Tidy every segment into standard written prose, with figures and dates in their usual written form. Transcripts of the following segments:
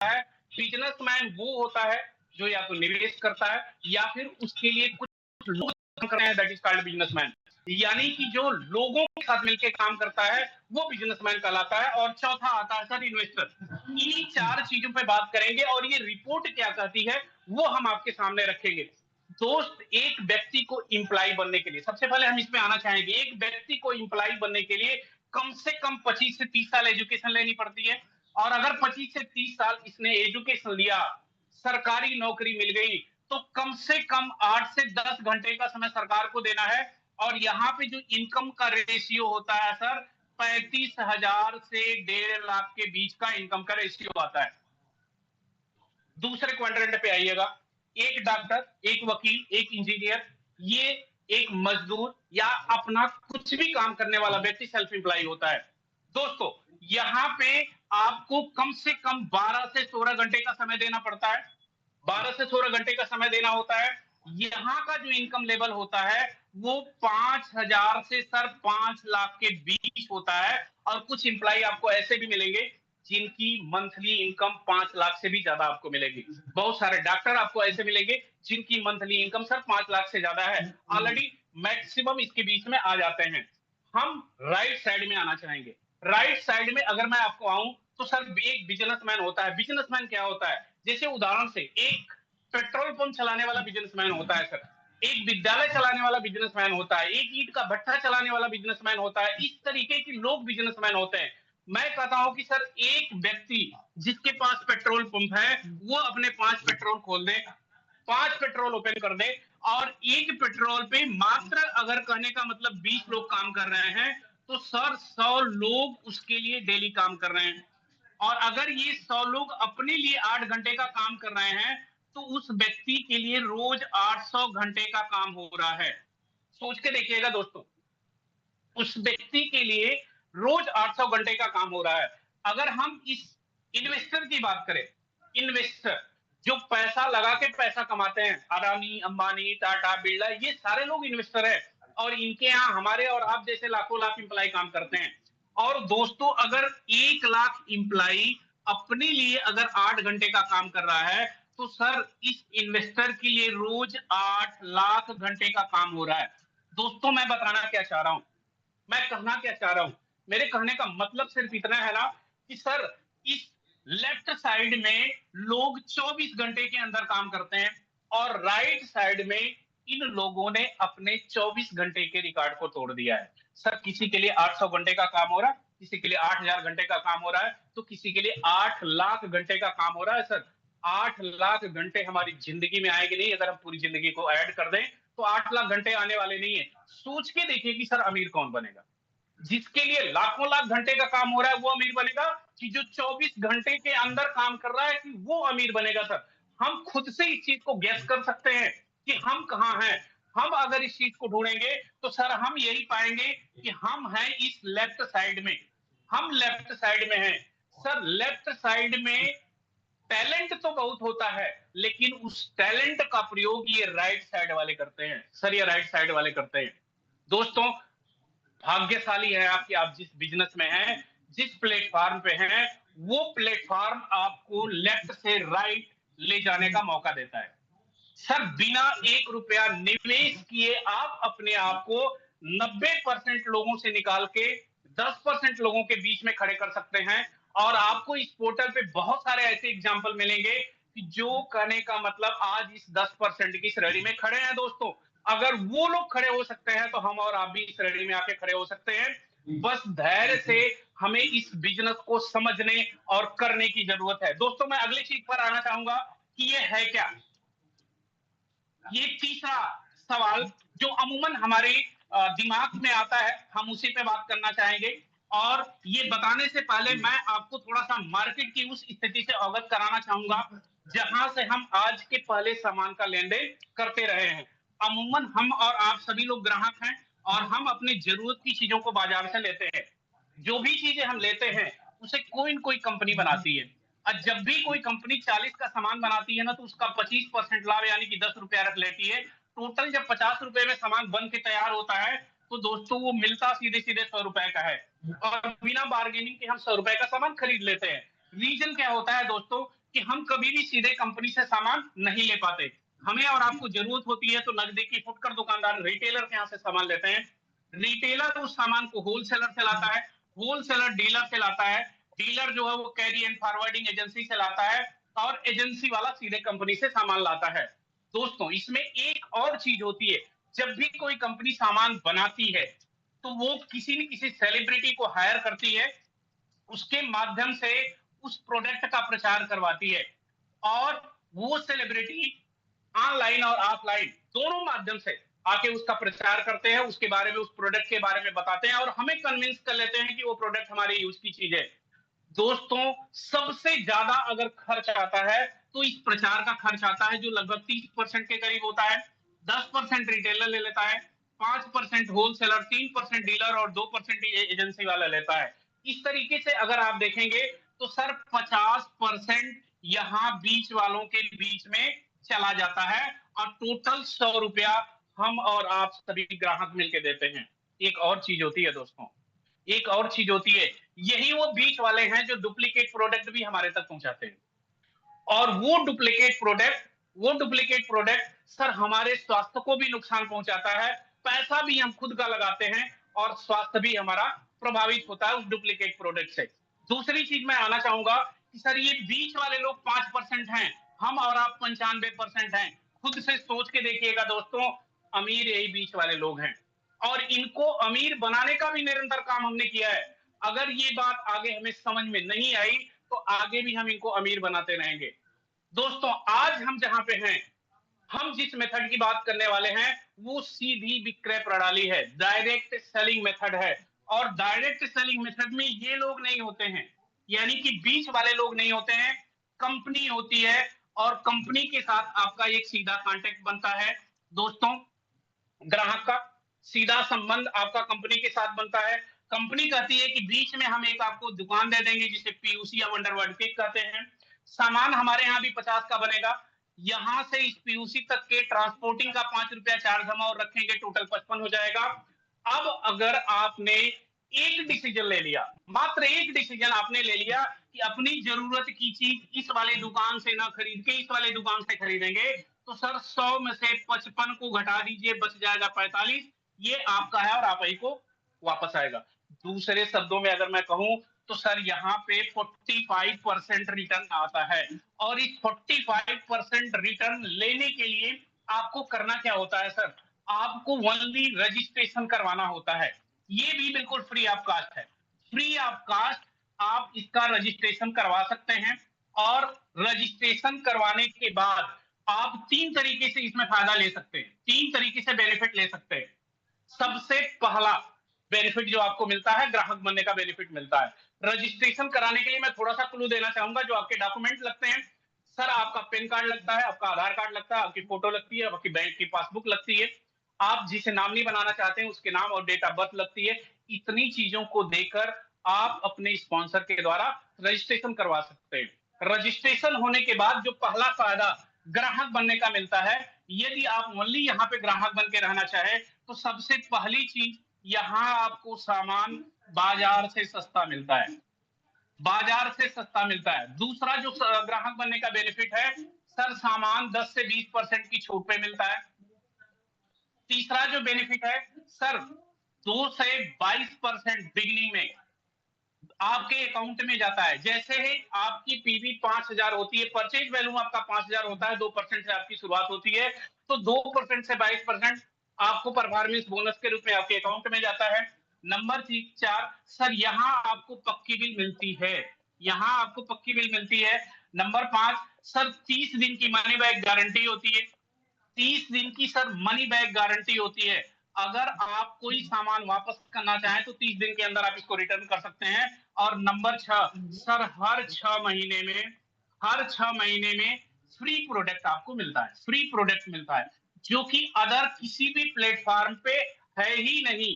है। बिजनेसमैन वो होता है जो या तो निवेश करता है या फिर उसके लिए कुछ लोग काम कर रहे हैं, दैट इज कॉल्ड बिजनेसमैन। यानी कि जो लोगों के साथ मिलकर काम करता है वो बिजनेसमैन कहलाता है। और चौथा आता है सर इन्वेस्टर। इन्हीं चार चीजों पे बात करेंगे और ये रिपोर्ट क्या कहती है वो हम आपके सामने रखेंगे। दोस्त, एक व्यक्ति को इंप्लाई बनने के लिए सबसे पहले हम इसमें आना चाहेंगे, एक व्यक्ति को इंप्लाई बनने के लिए कम से कम 25 से 30 साल एजुकेशन लेनी पड़ती है। और अगर 25 से 30 साल इसने एजुकेशन लिया, सरकारी नौकरी मिल गई, तो कम से कम 8 से 10 घंटे का समय सरकार को देना है। और यहाँ पे जो इनकम का रेशियो होता है सर, 35,000 से 1.5 लाख के बीच का इनकम का रेशियो आता है। दूसरे क्वाड्रेंट पे आइएगा, एक डॉक्टर, एक वकील, एक इंजीनियर, ये एक मजदूर या अपना कुछ भी काम करने वाला व्यक्ति सेल्फ एम्प्लॉय होता है। दोस्तों, यहाँ पे आपको कम से कम 12 से 16 घंटे का समय देना पड़ता है। 12 से 16 घंटे का समय देना होता है। यहाँ का जो इनकम लेवल होता है वो 5,000 से सर 5 लाख के बीच होता है। और कुछ इंप्लाई आपको ऐसे भी मिलेंगे जिनकी मंथली इनकम 5 लाख से भी ज्यादा आपको मिलेगी। बहुत सारे डॉक्टर आपको ऐसे मिलेंगे जिनकी मंथली इनकम सर 5 लाख से ज्यादा है। ऑलरेडी मैक्सिमम इसके बीच में आ जाते हैं। हम राइट साइड में आना चाहेंगे। राइट साइड में अगर मैं आपको आऊं तो सर एक बिजनेसमैन होता है। बिजनेसमैन क्या होता है? जैसे उदाहरण से एक पेट्रोल पंप चलाने वाला बिजनेसमैन होता है सर, एक विद्यालय चलाने वाला बिजनेसमैन होता है, एक ईंट का भट्ठा चलाने वाला बिजनेसमैन होता है। इस तरीके के लोग बिजनेसमैन होते हैं। मैं कहता हूं कि सर एक व्यक्ति जिसके पास पेट्रोल पंप है वो अपने 5 पेट्रोल खोल दे, 5 पेट्रोल ओपन कर दे और एक पेट्रोल पे मात्र अगर कहने का मतलब 20 लोग काम कर रहे हैं तो सर 100 लोग उसके लिए डेली काम कर रहे हैं। और अगर ये 100 लोग अपने लिए 8 घंटे का काम कर रहे हैं तो उस व्यक्ति के लिए रोज 800 घंटे का काम हो रहा है। सोच के देखिएगा दोस्तों, उस व्यक्ति के लिए रोज 800 घंटे का काम हो रहा है। अगर हम इस इन्वेस्टर की बात करें, इन्वेस्टर जो पैसा लगा के पैसा कमाते हैं, अडानी, अंबानी, टाटा, बिरला, ये सारे लोग इन्वेस्टर है। और इनके यहाँ हमारे और आप जैसे लाखों लाख इंप्लाई काम करते हैं। और दोस्तों, अगर 1 लाख इंप्लाई अपने लिए अगर 8 घंटे का काम कर रहा है तो सर इस इन्वेस्टर के लिए रोज 8 लाख घंटे का काम हो रहा है। दोस्तों, मैं बताना क्या चाह रहा हूं, मैं कहना क्या चाह रहा हूं, मेरे कहने का मतलब सिर्फ इतना है ना कि सर इस लेफ्ट साइड में लोग 24 घंटे के अंदर काम करते हैं और राइट साइड में इन लोगों ने अपने 24 घंटे के रिकॉर्ड को तोड़ दिया है। सर किसी के लिए 800 घंटे का काम हो रहा है, किसी के लिए 8,000 घंटे का काम हो रहा है, तो किसी के लिए 8 लाख घंटे का काम हो रहा है। सर 8 लाख घंटे हमारी जिंदगी में आएंगे नहीं, अगर हम पूरी जिंदगी को ऐड कर दें तो 8 लाख घंटे आने वाले नहीं है। सोच के देखिए कि सर अमीर कौन बनेगा? जिसके लिए लाखों लाख घंटे का काम हो रहा है वो अमीर बनेगा, कि जो 24 घंटे के अंदर काम कर रहा है कि वो अमीर बनेगा? सर हम खुद से इस चीज को गैस कर सकते हैं कि हम कहां हैं। हम अगर इस चीज को ढूंढेंगे तो सर हम यही पाएंगे कि हम हैं इस लेफ्ट साइड में। हम लेफ्ट साइड में हैं। सर लेफ्ट साइड में टैलेंट तो बहुत होता है लेकिन उस टैलेंट का प्रयोग ये राइट साइड वाले करते हैं। सर ये राइट साइड वाले करते हैं। दोस्तों, भाग्यशाली है आप कि आप जिस बिजनेस में हैं, जिस प्लेटफॉर्म पे हैं, वो प्लेटफॉर्म आपको लेफ्ट से राइट ले जाने का मौका देता है। सर बिना 1 रुपया निवेश किए आप अपने आप को 90% लोगों से निकाल के 10% लोगों के बीच में खड़े कर सकते हैं। और आपको इस पोर्टल पे बहुत सारे ऐसे एग्जाम्पल मिलेंगे कि जो कहने का मतलब आज इस 10% की श्रेणी में खड़े हैं। दोस्तों, अगर वो लोग खड़े हो सकते हैं तो हम और आप भी इस श्रेणी में आके खड़े हो सकते हैं। बस धैर्य से हमें इस बिजनेस को समझने और करने की जरूरत है। दोस्तों, मैं अगली चीज पर आना चाहूंगा कि ये है क्या। ये तीसरा सवाल जो अमूमन हमारे दिमाग में आता है, हम उसी पे बात करना चाहेंगे। और ये बताने से पहले मैं आपको थोड़ा सा मार्केट की उस स्थिति से अवगत कराना चाहूंगा जहां से हम आज के पहले सामान का लेन देन करते रहे हैं। अमूमन हम और आप सभी लोग ग्राहक हैं और हम अपनी जरूरत की चीजों को बाजार से लेते हैं। जो भी चीजें हम लेते हैं उसे कोई न कोई कंपनी बनाती है। और जब भी कोई कंपनी 40 का सामान बनाती है ना तो उसका 25% लाभ यानी कि 10 रुपया रख लेती है। टोटल जब 50 रुपए में सामान बन के तैयार होता है तो दोस्तों वो मिलता सीधे सीधे 100 रुपए का है। और बिना बार्गेनिंग के हम 100 रुपए का सामान खरीद लेते हैं। रीजन क्या होता है दोस्तों? कि हम कभी भी सीधे कंपनी से सामान नहीं ले पाते। हमें और आपको जरूरत होती है तो नजदीकी फुटकर दुकानदार रिटेलर के यहाँ से सामान लेते हैं। रिटेलर उस सामान को होलसेलर से लाता है, होलसेलर डीलर से लाता है, डीलर जो है वो कैरी एंड फॉरवर्डिंग एजेंसी से लाता है, और एजेंसी वाला सीधे कंपनी से सामान लाता है। दोस्तों इसमें एक और चीज होती है, जब भी कोई कंपनी सामान बनाती है तो वो किसी न किसी सेलिब्रिटी को हायर करती है, उसके माध्यम से उस प्रोडक्ट का प्रचार करवाती है, और वो सेलिब्रिटी ऑनलाइन और ऑफलाइन दोनों माध्यम से आके उसका प्रचार करते हैं, उसके बारे में, उस प्रोडक्ट के बारे में बताते हैं, और हमें कन्विंस कर लेते हैं कि वो प्रोडक्ट हमारे यूज की चीज है। दोस्तों सबसे ज्यादा अगर खर्च आता है तो इस प्रचार का खर्च आता है, जो लगभग 30% के करीब होता है। 10% रिटेलर ले लेता है, 5% होलसेलर, 3% डीलर और 2% एजेंसी वाला लेता है। इस तरीके से अगर आप देखेंगे तो सर 50% यहाँ बीच वालों के बीच में चला जाता है, और टोटल 100 रुपया हम और आप सभी ग्राहक मिलकर देते हैं। एक और चीज होती है दोस्तों, एक और चीज होती है, यही वो बीच वाले हैं जो डुप्लीकेट प्रोडक्ट भी हमारे तक पहुंचाते हैं, और वो डुप्लीकेट प्रोडक्ट सर हमारे स्वास्थ्य को भी नुकसान पहुंचाता है। पैसा भी हम खुद का लगाते हैं, और स्वास्थ्य भी हमारा प्रभावित होता है उस डुप्लीकेट प्रोडक्ट से। दूसरी चीज मैं आना चाहूंगा कि सर ये बीच वाले लोग 5% हैं, हम और आप 95% हैं। खुद से सोच के देखिएगा दोस्तों, अमीर यही बीच वाले लोग हैं, और इनको अमीर बनाने का भी निरंतर काम हमने किया है। अगर ये बात आगे हमें समझ में नहीं आई तो आगे भी हम इनको अमीर बनाते रहेंगे। दोस्तों आज हम जहां पे हैं, हम जिस मेथड की बात करने वाले हैं वो सीधी विक्रय प्रणाली है, डायरेक्ट सेलिंग मेथड है। और डायरेक्ट सेलिंग मेथड में ये लोग नहीं होते हैं, यानी कि बीच वाले लोग नहीं होते हैं, कंपनी होती है, और कंपनी के साथ आपका एक सीधा कांटेक्ट बनता है। दोस्तों ग्राहक का सीधा संबंध आपका कंपनी के साथ बनता है। कंपनी कहती है कि बीच में हम एक आपको दुकान दे देंगे जिसे पीयूसी या अंडरवर्ल्ड किक कहते हैं। सामान हमारे यहाँ भी 50 का बनेगा, यहां से इस पीयूसी तक के ट्रांसपोर्टिंग का 5 रुपया चार्ज हम और रखेंगे, टोटल 55 हो जाएगा। अब अगर आपने एक डिसीजन ले लिया, मात्र एक डिसीजन आपने ले लिया कि अपनी जरूरत की चीज इस वाले दुकान से ना खरीद के इस वाले दुकान से खरीदेंगे, तो सर 100 में से 55 को घटा दीजिए, बच जाएगा 45। ये आपका है और आप ही को वापस आएगा। दूसरे शब्दों में अगर मैं कहूं तो सर यहाँ पे 45% रिटर्न आता है, और इस 45% रिटर्न लेने के लिए आपको करना क्या होता है सर, आपको ओनली रजिस्ट्रेशन करवाना होता है। ये भी बिल्कुल फ्री ऑफ कास्ट है, फ्री ऑफ कास्ट आप इसका रजिस्ट्रेशन करवा सकते हैं। और रजिस्ट्रेशन करवाने के बाद आप 3 तरीके से इसमें फायदा ले सकते हैं, 3 तरीके से बेनिफिट ले सकते हैं। सबसे पहला बेनिफिट जो आपको मिलता है, ग्राहक बनने का बेनिफिट मिलता है। रजिस्ट्रेशन कराने के लिए मैं थोड़ा सा क्लू देना चाहूंगा, जो आपके डॉक्यूमेंट लगते हैं सर, आपका पैन कार्ड लगता है, आपका आधार कार्ड लगता है, आपकी फोटो लगती है, आपकी बैंक की पासबुक लगती है, आप जिसे नॉमिनी बनाना चाहते हैं उसके नाम और डेट ऑफ बर्थ लगती है। इतनी चीजों को देकर आप अपने स्पॉन्सर के द्वारा रजिस्ट्रेशन करवा सकते हैं। रजिस्ट्रेशन होने के बाद जो पहला फायदा ग्राहक बनने का मिलता है, यदि आप ओनली यहाँ पे ग्राहक बन के रहना चाहे तो सबसे पहली चीज, यहाँ आपको सामान बाजार से सस्ता मिलता है, बाजार से सस्ता मिलता है। दूसरा जो ग्राहक बनने का बेनिफिट है सर, सामान 10 से 20% की छूट पे मिलता है। तीसरा जो बेनिफिट है सर, 2 से 22% बिगनिंग में आपके अकाउंट में जाता है। जैसे ही आपकी पीवी 5,000 होती है, परचेज वैल्यू आपका 5,000 होता है, 2% से आपकी शुरुआत होती है, तो 2% से 22% आपको परफॉर्मेंस बोनस के रूप में आपके अकाउंट में जाता है। नंबर 4 सर, यहाँ आपको पक्की बिल मिलती है, यहाँ आपको पक्की बिल मिलती है। नंबर 5 सर, 30 दिन की मनी बैक गारंटी होती है, 30 दिन की सर मनी बैक गारंटी होती है। अगर आप कोई सामान वापस करना चाहें तो 30 दिन के अंदर आप इसको रिटर्न कर सकते हैं। और नंबर 6 सर, हर 6 महीने में फ्री प्रोडक्ट आपको मिलता है, फ्री प्रोडक्ट मिलता है, जो कि अदर किसी भी प्लेटफॉर्म पे है ही नहीं,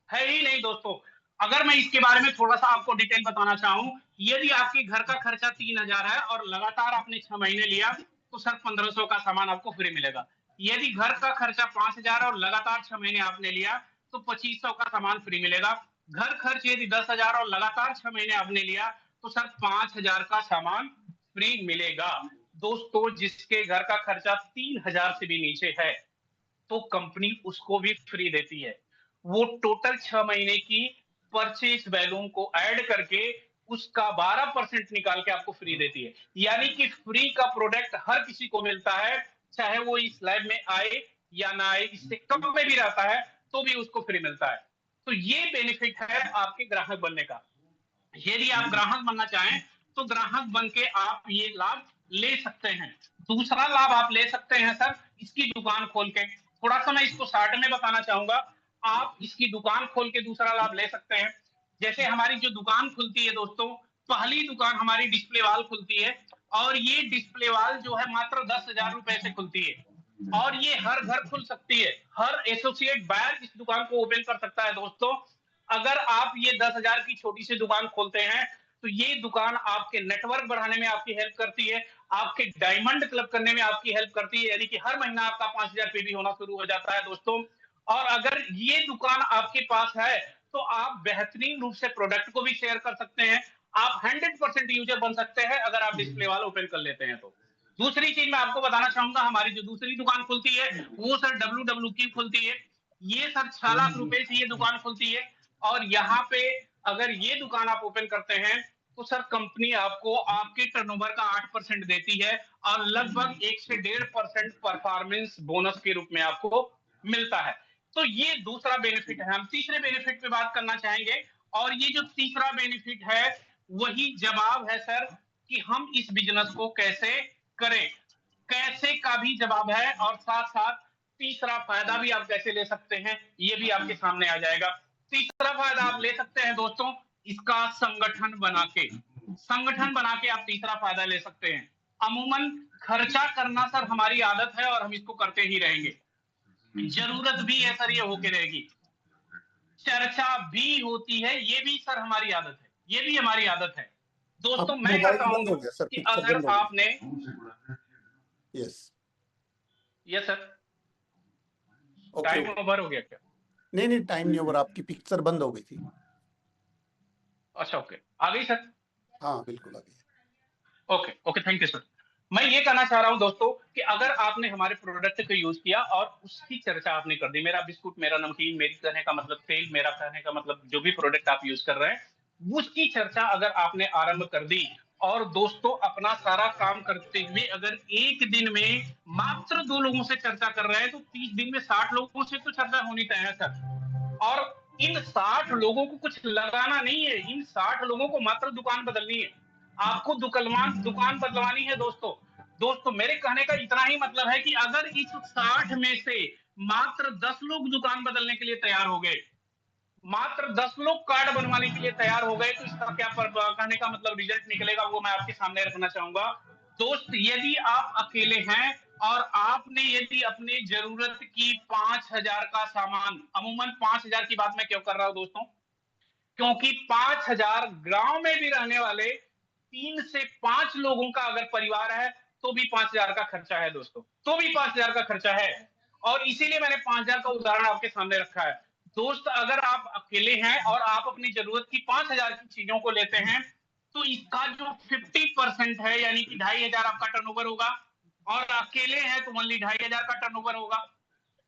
है ही नहीं दोस्तों। अगर मैं इसके बारे में थोड़ा सा आपको डिटेल बताना चाहूं, यदि आपके घर का खर्चा 3,000 है और लगातार आपने 6 महीने लिया तो सर 1,500 का सामान आपको फ्री मिलेगा। यदि घर का खर्चा 5,000 और लगातार 6 महीने आपने लिया तो 2,500 का सामान फ्री मिलेगा। घर खर्च यदि 10,000 और लगातार 6 महीने आपने लिया तो सर 5,000 का सामान फ्री मिलेगा। दोस्तों, जिसके घर का खर्चा 3,000 से भी नीचे है, तो कंपनी उसको भी फ्री देती है। वो टोटल 6 महीने की परचेज वैल्यूम को ऐड करके उसका 12% निकाल के आपको फ्री देती है। यानी कि फ्री का प्रोडक्ट हर किसी को मिलता है, चाहे वो इस लैब में आए या ना आए, इससे कम में भी रहता है तो भी उसको फ्री मिलता है। तो ये बेनिफिट है आपके ग्राहक बनने का। यदि आप ग्राहक बनना चाहें तो ग्राहक बन के आप ये लाभ ले सकते हैं। दूसरा लाभ आप ले सकते हैं सर, इसकी दुकान खोल के। थोड़ा सा मैं इसको शार्ट में बताना चाहूंगा। आप इसकी दुकान खोल के दूसरा लाभ ले सकते हैं। जैसे हमारी जो दुकान खुलती है दोस्तों, पहली दुकान हमारी डिस्प्ले वाल खुलती है, और ये डिस्प्ले वाल जो है मात्र 10,000 रुपए से खुलती है, और ये हर घर खुल सकती है। हर एसोसिएट बायर इस दुकान को ओपन कर सकता है दोस्तों। अगर आप ये 10,000 की छोटी सी दुकान खोलते हैं, तो ये दुकान आपके नेटवर्क बढ़ाने में आपकी हेल्प करती है, आपके डायमंड क्लब करने में आपकी हेल्प करती है। यानी कि हर महीना आपका 5,000 पे भी होना शुरू हो जाता है दोस्तों। और अगर ये दुकान आपके पास है, तो आप बेहतरीन रूप से प्रोडक्ट को भी शेयर कर सकते हैं। आप 100% यूजर बन सकते हैं अगर आप डिस्प्ले वाल ओपन कर लेते हैं तो। दूसरी चीज मैं आपको बताना चाहूंगा, हमारी जो दूसरी दुकान खुलती है वो सर डब्ल्यू की खुलती है। ये सर 6 लाख रुपए से ये दुकान खुलती है, और यहाँ पे अगर ये दुकान आप ओपन करते हैं, तो सर कंपनी आपको आपके टर्नओवर का 8% देती है, और लगभग 1 से 1.5% परफॉर्मेंस बोनस के रूप में आपको मिलता है। तो ये दूसरा बेनिफिट है। हम तीसरे बेनिफिट पे बात करना चाहेंगे, और ये जो तीसरा बेनिफिट है वही जवाब है सर, कि हम इस बिजनेस को कैसे करें। कैसे का भी जवाब है, और साथ साथ तीसरा फायदा भी आप कैसे ले सकते हैं ये भी आपके सामने आ जाएगा। तीसरा फायदा आप ले सकते हैं दोस्तों, इसका संगठन बना के आप तीसरा फायदा ले सकते हैं। अमूमन खर्चा करना सर हमारी आदत है, और हम इसको करते ही रहेंगे। जरूरत भी है सर, ये होके रहेगी। चर्चा भी होती है, ये भी सर हमारी आदत है, ये भी हमारी आदत है। अब दोस्तों, मैं मोबाइल बंद कहूंगा हो गया सर, कि पिक्चर अगर बंद हो आपने, गया। यस। ये sir okay time okay. Over हो गया क्या? नहीं नहीं, टाइम नहीं ओवर, आपकी पिक्चर बंद हो गई थी। अच्छा, ओके, आ गई सर। हाँ बिल्कुल आ गई। Okay okay, thank you sir. मैं ये कहना चाह रहा हूं दोस्तों, कि अगर आपने हमारे प्रोडक्ट को यूज किया और उसकी चर्चा आपने कर दी, मेरा बिस्कुट, मेरा नमकीन, मेरी कहने का मतलब तेल, मेरा कहने का मतलब जो भी प्रोडक्ट आप यूज कर रहे हैं, उसकी चर्चा अगर आपने आरंभ कर दी, और दोस्तों अपना सारा काम करते हुए अगर एक दिन में मात्र 2 लोगों से चर्चा कर रहे हैं, तो 30 दिन में 60 लोगों से तो चर्चा होनी तय है सर। और इन 60 लोगों को कुछ लगाना नहीं है, इन 60 लोगों को मात्र दुकान बदलनी है। आपको दुकान बदलवानी है दोस्तों। दोस्तों, मेरे कहने का इतना ही मतलब है कि अगर इस 60 में से मात्र 10 लोग दुकान बदलने के लिए तैयार हो गए, मात्र 10 लोग कार्ड बनवाने के लिए तैयार हो गए, तो इसका क्या कहने का मतलब रिजल्ट निकलेगा, वो मैं आपके सामने रखना चाहूंगा। दोस्त, यदि आप अकेले हैं और आपने यदि अपनी जरूरत की 5,000 का सामान, अमूमन 5,000 की बात मैं क्यों कर रहा हूं दोस्तों, क्योंकि 5,000 गांव में भी रहने वाले 3 से 5 लोगों का अगर परिवार है, तो भी 5,000 का खर्चा है दोस्तों, तो भी 5,000 का खर्चा है। और इसीलिए मैंने 5,000 का उदाहरण आपके सामने रखा है। दोस्त, अगर आप अकेले हैं और आप अपनी जरूरत की 5,000 की चीजों को लेते हैं, तो इसका जो 50% है, यानी कि 2,500 आपका टर्नओवर होगा, और अकेले हैं तो ओनली 2,500 का टर्नओवर होगा।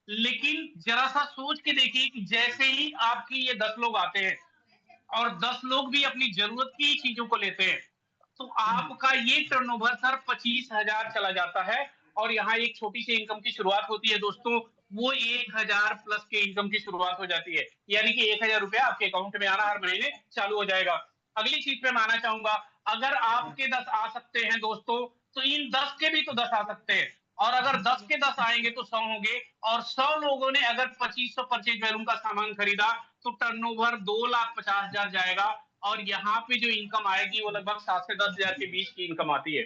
लेकिन जरा सा सोच के देखिए कि जैसे ही आपकी ये 10 लोग आते हैं, और 10 लोग भी अपनी जरूरत की चीजों को लेते हैं, तो आपका ये टर्नओवर सर 25,000 चला जाता है। और यहाँ एक छोटी सी इनकम की शुरुआत होती है दोस्तों, वो 1,000 प्लस के इनकम की शुरुआत हो जाती है। यानी कि 1,000 रुपया आपके अकाउंट में आना हर महीने चालू हो जाएगा। अगली चीज पे मैं आना चाहूंगा, अगर आपके 10 आ सकते हैं दोस्तों, तो इन 10 के भी तो 10 आ सकते हैं। और अगर 10 के 10 आएंगे तो 100 होंगे, और 100 लोगों ने अगर 2500 परचेज वैल्यूम का सामान खरीदा, तो टर्नओवर 2,50,000 जाएगा। और यहाँ पे जो इनकम आएगी वो लगभग 7 से 10,000 के बीच की इनकम आती है।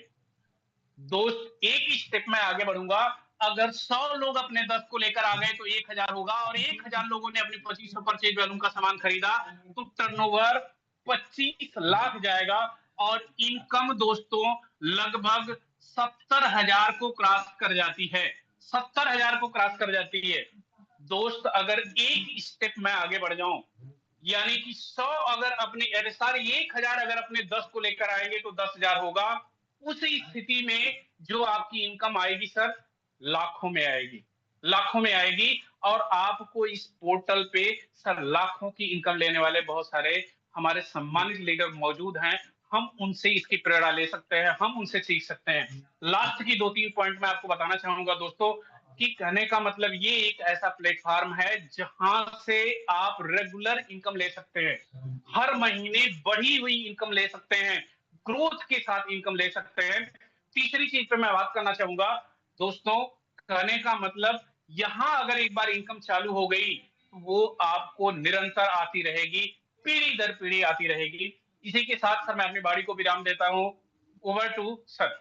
दोस्त, एक स्टेप में आगे बढ़ूंगा, अगर 100 लोग अपने 10 को लेकर आ गए तो 1,000 होगा, और 1,000 लोगों ने अपनी 2500 परचेज वैल्यूम का सामान खरीदा, तो टर्नओवर 25 लाख जाएगा। और इनकम दोस्तों लगभग 70,000 को क्रॉस कर जाती है, 70,000 को क्रॉस कर जाती है। दोस्त, अगर एक स्टेप मैं आगे बढ़ जाऊं, यानी कि 100 अगर अपने, सॉरी 1,000 अगर अपने 10 को लेकर आएंगे तो 10,000 होगा, उस स्थिति में जो आपकी इनकम आएगी सर, लाखों में आएगी, लाखों में आएगी। और आपको इस पोर्टल पे सर लाखों की इनकम लेने वाले बहुत सारे हमारे सम्मानित लीडर मौजूद हैं। हम उनसे इसकी प्रेरणा ले सकते हैं, हम उनसे सीख सकते हैं। लास्ट की 2-3 पॉइंट मैं आपको बताना चाहूँगा दोस्तों, कि कहने का मतलब ये एक ऐसा प्लेटफ़ॉर्म है जहाँ से आप रेगुलर इनकम ले सकते हैं। हर महीने बढ़ी हुई इनकम ले सकते हैं, ग्रोथ के साथ इनकम ले सकते हैं। तीसरी चीज़ पे मैं बात करना चाहूँगा दोस्तों, कहने का मतलब यहाँ अगर एक बार इनकम चालू हो गई, तो वो आपको निरंतर आती रहेगी, पीढ़ी दर पीढ़ी आती रहेगी। इसी के साथ सर मैं अपनी बारी को विराम देता हूँ। Over to sir.